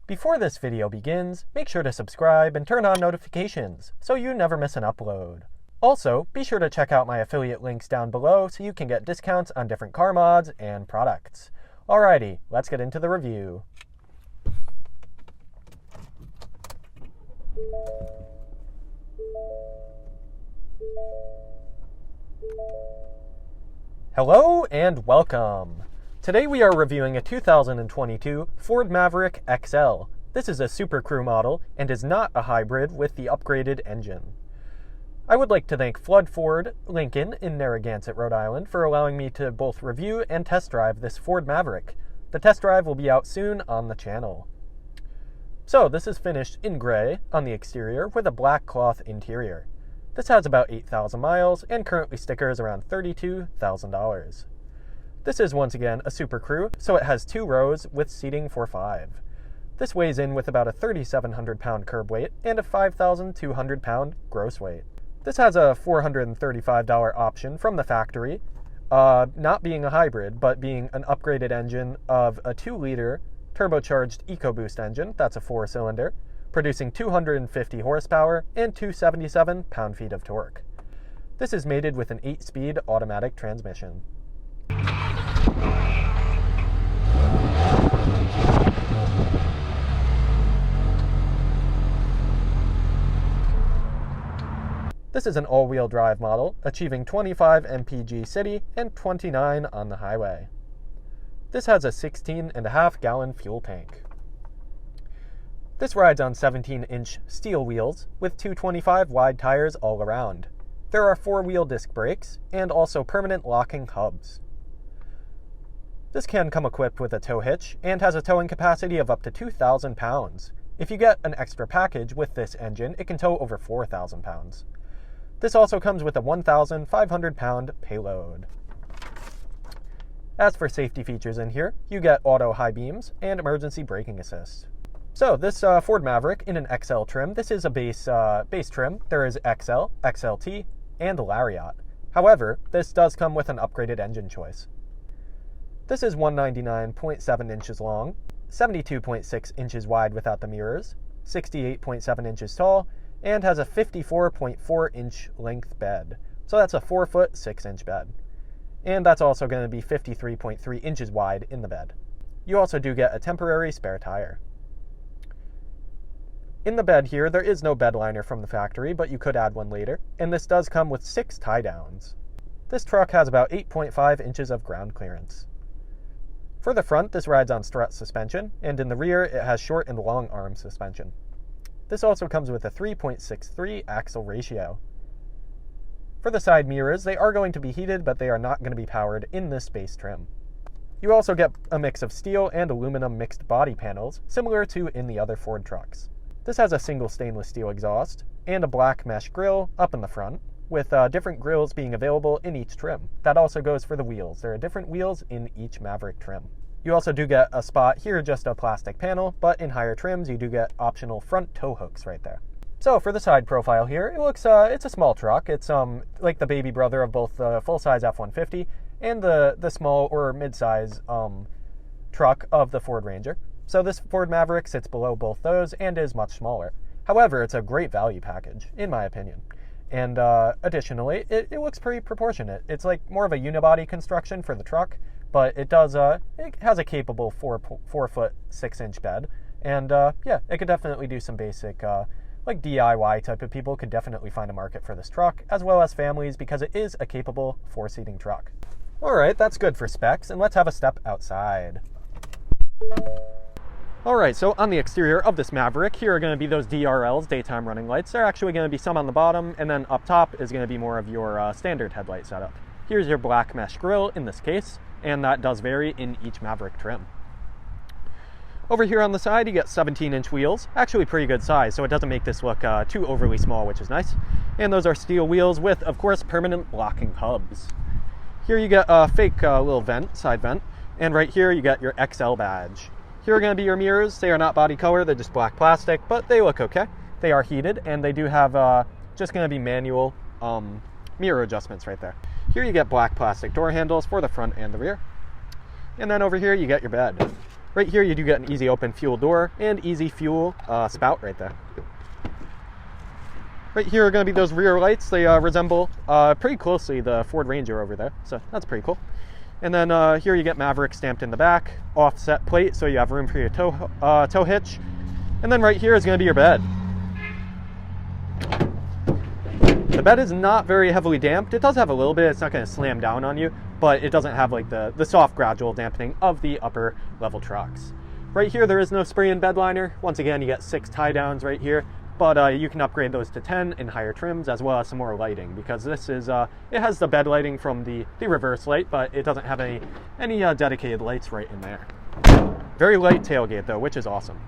Before this video begins, make sure to subscribe and turn on notifications so you never miss an upload. Also, be sure to check out my affiliate links down below so you can get discounts on different car mods and products. Alrighty, let's get into the review. Hello and welcome! Today we are reviewing a 2022 Ford Maverick XL. This is a Super Crew model and is not a hybrid with the upgraded engine. I would like to thank Flood Ford Lincon in Narragansett, Rhode Island for allowing me to both review and test drive this Ford Maverick. The test drive will be out soon on the channel. So this is finished in gray on the exterior with a black cloth interior. This has about 8,000 miles and currently stickers around $32,000. This is once again a Super Crew, so it has 2 rows with seating for 5. This weighs in with about a 3,700 pound curb weight and a 5,200 pound gross weight. This has a $435 option from the factory, not being a hybrid, but being an upgraded engine of a 2-liter turbocharged EcoBoost engine, that's a 4-cylinder, producing 250 horsepower and 277 pound-feet of torque. This is mated with an 8-speed automatic transmission. This is an all-wheel drive model, achieving 25 mpg city and 29 on the highway. This has a 16.5 gallon fuel tank. This rides on 17-inch steel wheels with 225 wide tires all around. There are 4-wheel disc brakes and also permanent locking hubs. This can come equipped with a tow hitch and has a towing capacity of up to 2,000 pounds. If you get an extra package with this engine, it can tow over 4,000 pounds. This also comes with a 1,500 pound payload. As for safety features in here, you get auto high beams and emergency braking assist. So this Ford Maverick in an XL trim, this is a base trim. There is XL, XLT, and Lariat. However, this does come with an upgraded engine choice. This is 199.7 inches long, 72.6 inches wide without the mirrors, 68.7 inches tall, and has a 54.4 inch length bed. So that's a 4-foot 6-inch bed. And that's also going to be 53.3 inches wide in the bed. You also do get a temporary spare tire. In the bed here, there is no bed liner from the factory, but you could add one later, and this does come with 6 tie-downs. This truck has about 8.5 inches of ground clearance. For the front, this rides on strut suspension, and in the rear, it has short and long arm suspension. This also comes with a 3.63 axle ratio. For the side mirrors, they are going to be heated, but they are not going to be powered in this base trim. You also get a mix of steel and aluminum mixed body panels, similar to in the other Ford trucks. This has a single stainless steel exhaust and a black mesh grille up in the front, with different grills being available in each trim. That also goes for the wheels. There are different wheels in each Maverick trim. You also do get a spot here, just a plastic panel, but in higher trims you do get optional front tow hooks right there. So for the side profile here, it looks it's a small truck. It's like the baby brother of both the full-size F-150 and the small or mid-size truck of the Ford Ranger. So this Ford Maverick sits below both those and is much smaller. However, it's a great value package, in my opinion. And additionally, it looks pretty proportionate. It's like more of a unibody construction for the truck, but it does it has a capable 4-foot 6-inch bed. And yeah, it could definitely do some basic like DIY type of people could definitely find a market for this truck, as well as families, because it is a capable 4-seating truck. Alright, that's good for specs, and let's have a step outside. Alright, so on the exterior of this Maverick, here are going to be those DRLs, daytime running lights. There are actually going to be some on the bottom, and then up top is going to be more of your standard headlight setup. Here's your black mesh grille in this case, and that does vary in each Maverick trim. Over here on the side, you get 17-inch wheels, actually pretty good size, so it doesn't make this look too overly small, which is nice. And those are steel wheels with, of course, permanent locking hubs. Here you get a fake little vent, side vent, and right here you get your XL badge. Here are going to be your mirrors. They are not body color, they're just black plastic, but they look okay. They are heated, and they do have just going to be manual mirror adjustments right there. Here you get black plastic door handles for the front and the rear. And then over here you get your bed. Right here you do get an easy open fuel door and easy fuel spout right there. Right here are going to be those rear lights. They resemble pretty closely the Ford Ranger over there, so that's pretty cool. And then here you get Maverick stamped in the back, offset plate, so you have room for your tow hitch. And then right here is going to be your bed. The bed is not very heavily damped. It does have a little bit. It's not going to slam down on you, but it doesn't have like the soft gradual dampening of the upper level trucks. Right here there is no spray-in bed liner. Once again, you get 6 tie downs right here, but you can upgrade those to 10 in higher trims, as well as some more lighting, because this is it has the bed lighting from the reverse light, but it doesn't have any dedicated lights right in there. Very light tailgate though, which is awesome.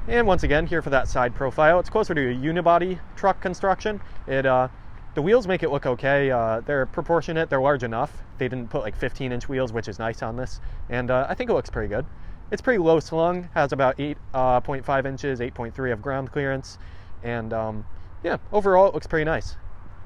And once again, here for that side profile, it's closer to a unibody truck construction. The wheels make it look okay. They're proportionate, they're large enough. They didn't put like 15-inch wheels, which is nice on this. And I think it looks pretty good. It's pretty low slung, has about 8.5 inches, 8.3 of ground clearance. And yeah, overall it looks pretty nice.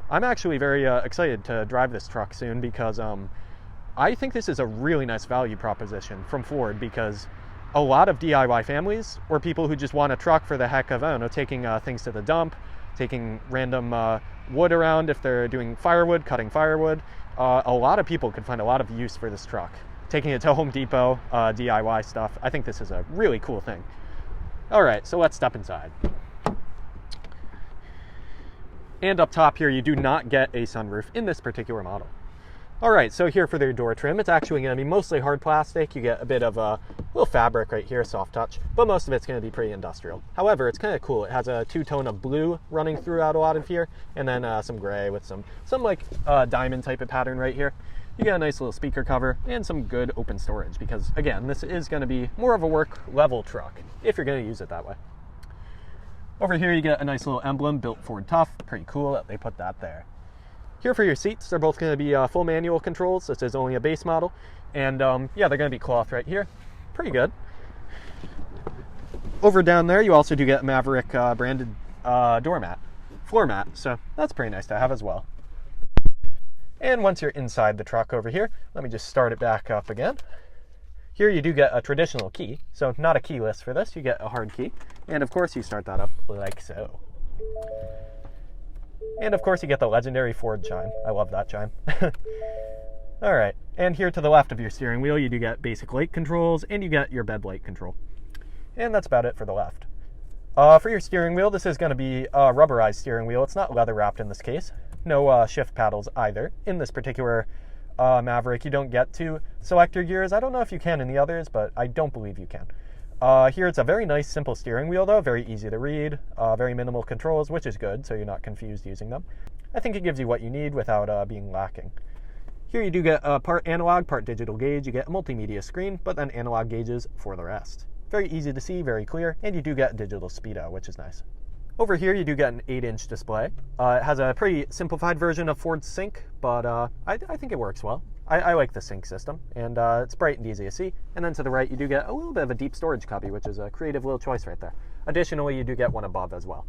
I'm actually very excited to drive this truck soon, because I think this is a really nice value proposition from Ford, because a lot of DIY families, or people who just want a truck for the heck of, I don't know, taking things to the dump, taking random wood around if they're doing firewood, cutting firewood. A lot of people could find a lot of use for this truck. Taking it to Home Depot, DIY stuff. I think this is a really cool thing. All right, so let's step inside. And up top here, you do not get a sunroof in this particular model. All right, so here for their door trim, it's actually going to be mostly hard plastic. You get a bit of a little fabric right here, soft touch, but most of it's going to be pretty industrial. However, it's kind of cool. It has a two-tone of blue running throughout a lot of here, and then some gray with some like diamond type of pattern right here. You get a nice little speaker cover and some good open storage, because again, this is going to be more of a work level truck if you're going to use it that way. Over here you get a nice little emblem, Built Ford Tough. Pretty cool that they put that there. Here for your seats, they're both going to be full manual controls. This is only a base model. And yeah, they're going to be cloth right here. Pretty good. Over down there, you also do get a Maverick branded floor mat. So that's pretty nice to have as well. And once you're inside the truck over here, let me just start it back up again. Here you do get a traditional key. So not a keyless for this, you get a hard key. And of course you start that up like so. And of course you get the legendary Ford chime. I love that chime. All right, and here to the left of your steering wheel, you do get basic light controls, and you get your bed light control. And that's about it for the left. For your steering wheel, this is going to be a rubberized steering wheel. It's not leather wrapped in this case. No shift paddles either. In this particular Maverick, you don't get to select your gears. I don't know if you can in the others, but I don't believe you can. Here it's a very nice, simple steering wheel though, very easy to read, very minimal controls, which is good, so you're not confused using them. I think it gives you what you need without being lacking. Here you do get a part analog, part digital gauge. You get a multimedia screen, but then analog gauges for the rest. Very easy to see, very clear, and you do get digital Speedo, which is nice. Over here you do get an 8-inch display. It has a pretty simplified version of Ford Sync, but I think it works well. I like the sync system, and it's bright and easy to see. And then to the right, you do get a little bit of a deep storage cubby, which is a creative little choice right there. Additionally, you do get one above as well.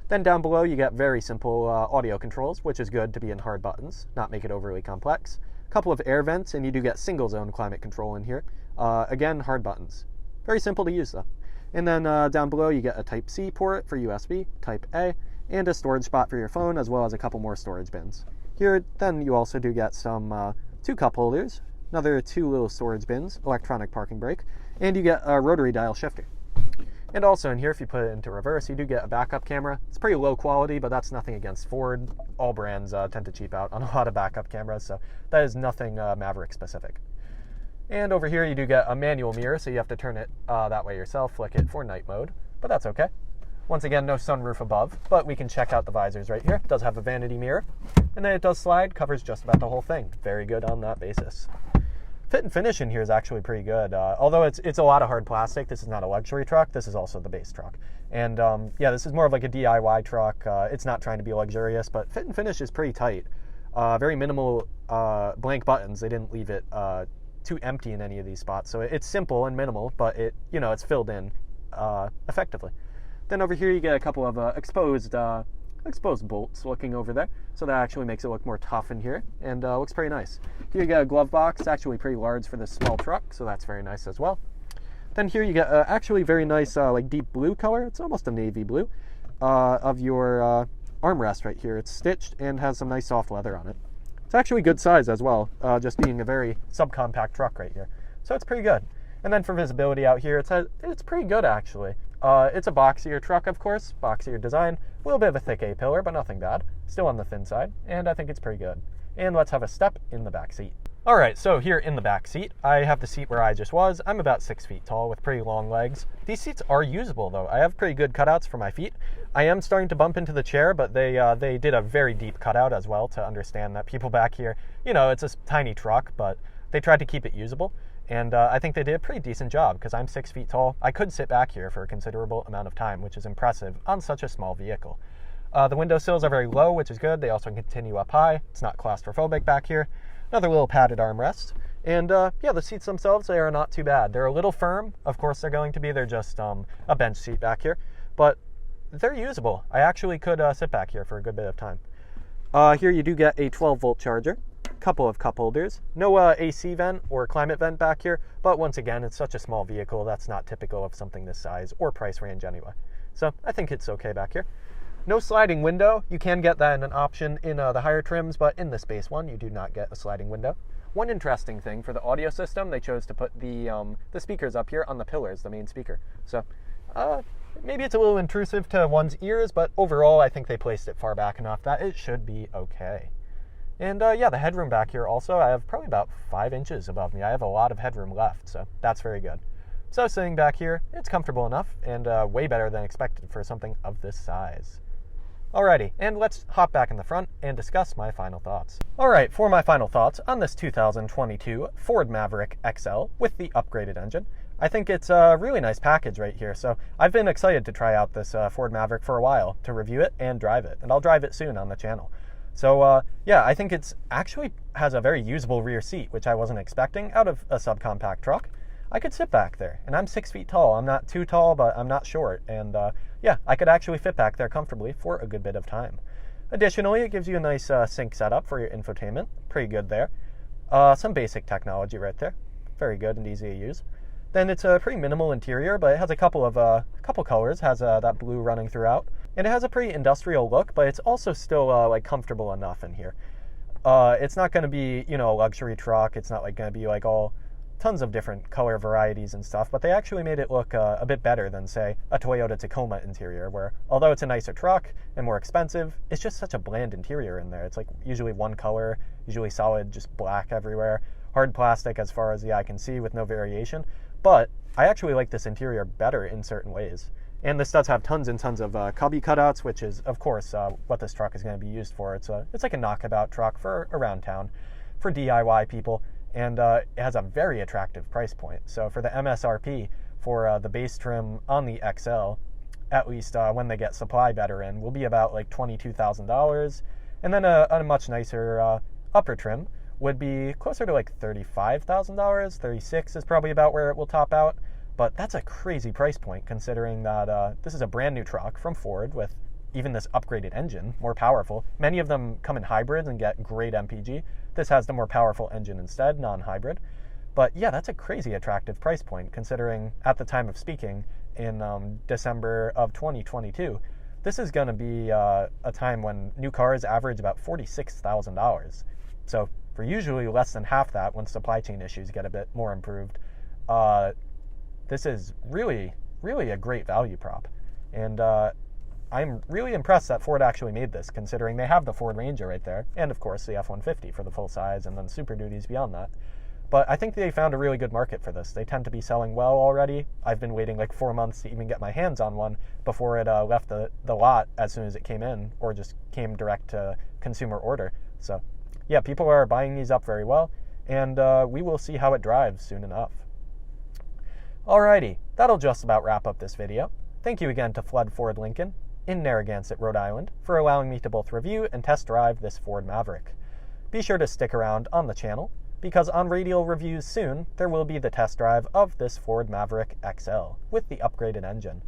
Then down below, you get very simple audio controls, which is good to be in hard buttons, not make it overly complex. A couple of air vents, and you do get single zone climate control in here. Again, hard buttons. Very simple to use though. And then down below, you get a Type-C port for USB, Type-A, and a storage spot for your phone, as well as a couple more storage bins. Here, then you also do get some 2 cup holders, another 2 little storage bins, electronic parking brake, and you get a rotary dial shifter. And also in here, if you put it into reverse, you do get a backup camera. It's pretty low quality, but that's nothing against Ford. All brands tend to cheap out on a lot of backup cameras, so that is nothing Maverick specific. And over here, you do get a manual mirror, so you have to turn it that way yourself, flick it for night mode, but that's okay. Once again, no sunroof above, but we can check out the visors right here. It does have a vanity mirror, and then it does slide, covers just about the whole thing. Very good on that basis. Fit and finish in here is actually pretty good. Although it's a lot of hard plastic, this is not a luxury truck, this is also the base truck. And yeah, this is more of like a DIY truck. It's not trying to be luxurious, but fit and finish is pretty tight. Very minimal blank buttons. They didn't leave it too empty in any of these spots. So it's simple and minimal, but it's filled in effectively. Then over here you get a couple of exposed exposed bolts looking over there, so that actually makes it look more tough in here, and looks pretty nice. Here you get a glove box. It's actually pretty large for this small truck, so that's very nice as well. Then here you get actually very nice like deep blue color. It's almost a navy blue of your armrest right here. It's stitched and has some nice soft leather on it. It's actually good size as well, just being a very subcompact truck right here. So it's pretty good. And then for visibility out here, it's pretty good actually. It's a boxier truck, of course, boxier design, a little bit of a thick A-pillar, but nothing bad. Still on the thin side, and I think it's pretty good. And let's have a step in the back seat. All right, so here in the back seat, I have the seat where I just was. I'm about 6 feet tall with pretty long legs. These seats are usable though. I have pretty good cutouts for my feet. I am starting to bump into the chair, but they did a very deep cutout as well to understand that people back here, you know, it's a tiny truck, but they tried to keep it usable. And I think they did a pretty decent job because I'm 6 feet tall. I could sit back here for a considerable amount of time, which is impressive on such a small vehicle. The window sills are very low, which is good. They also continue up high. It's not claustrophobic back here. Another little padded armrest. And yeah, the seats themselves, they are not too bad. They're a little firm. Of course they're going to be. They're just a bench seat back here. But they're usable. I actually could sit back here for a good bit of time. Here you do get a 12-volt charger. Couple of cup holders. No AC vent or climate vent back here. But once again, it's such a small vehicle. That's not typical of something this size or price range anyway. So I think it's okay back here. No sliding window. You can get that in an option in the higher trims, but in this base one, you do not get a sliding window. One interesting thing for the audio system, they chose to put the speakers up here on the pillars, the main speaker. So maybe it's a little intrusive to one's ears, but overall, I think they placed it far back enough that it should be okay. And yeah, the headroom back here also, I have probably about 5 inches above me. I have a lot of headroom left, so that's very good. So sitting back here, it's comfortable enough and way better than expected for something of this size. Alrighty, and let's hop back in the front and discuss my final thoughts. Alright, for my final thoughts on this 2022 Ford Maverick XL with the upgraded engine, I think it's a really nice package right here. So I've been excited to try out this Ford Maverick for a while, to review it and drive it, and I'll drive it soon on the channel. So yeah, I think it's actually has a very usable rear seat, which I wasn't expecting out of a subcompact truck. I could sit back there, and I'm 6 feet tall. I'm not too tall, but I'm not short, and yeah, I could actually fit back there comfortably for a good bit of time. Additionally, it gives you a nice sync setup for your infotainment. Pretty good there. Some basic technology right there. Very good and easy to use. Then it's a pretty minimal interior, but it has a couple colors. Has that blue running throughout, and it has a pretty industrial look, but it's also still like comfortable enough in here. It's not going to be, you know, a luxury truck. It's not like going to be like all tons of different color varieties and stuff, but they actually made it look a bit better than, say, a Toyota Tacoma interior, where although it's a nicer truck and more expensive, it's just such a bland interior in there. It's like usually one color, usually solid, just black everywhere, hard plastic as far as the eye can see with no variation. But I actually like this interior better in certain ways. And this does have tons and tons of cubby cutouts, which is, of course, what this truck is going to be used for. It's like a knockabout truck for around town, for DIY people. And it has a very attractive price point. So for the MSRP for the base trim on the XL, at least when they get supply better in, will be about like $22,000. And then a much nicer upper trim would be closer to like $35,000. $36,000 is probably about where it will top out. But that's a crazy price point considering that this is a brand new truck from Ford with even this upgraded engine, more powerful. Many of them come in hybrids and get great MPG. This has the more powerful engine instead, non-hybrid. But yeah, that's a crazy attractive price point considering at the time of speaking in December of 2022, this is going to be a time when new cars average about $46,000. So for usually less than half that when supply chain issues get a bit more improved, this is really, really a great value prop. And I'm really impressed that Ford actually made this, considering they have the Ford Ranger right there, and of course the F-150 for the full size, and then Super Duties beyond that. But I think they found a really good market for this. They tend to be selling well already. I've been waiting like 4 months to even get my hands on one before it left the lot as soon as it came in, or just came direct to consumer order. So yeah, people are buying these up very well, and we will see how it drives soon enough. Alrighty, that'll just about wrap up this video. Thank you again to Flood Ford Lincoln in Narragansett, Rhode Island, for allowing me to both review and test drive this Ford Maverick. Be sure to stick around on the channel, because on Radial reviews soon, there will be the test drive of this Ford Maverick XL with the upgraded engine.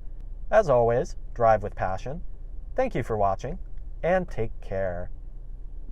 As always, drive with passion. Thank you for watching, and take care.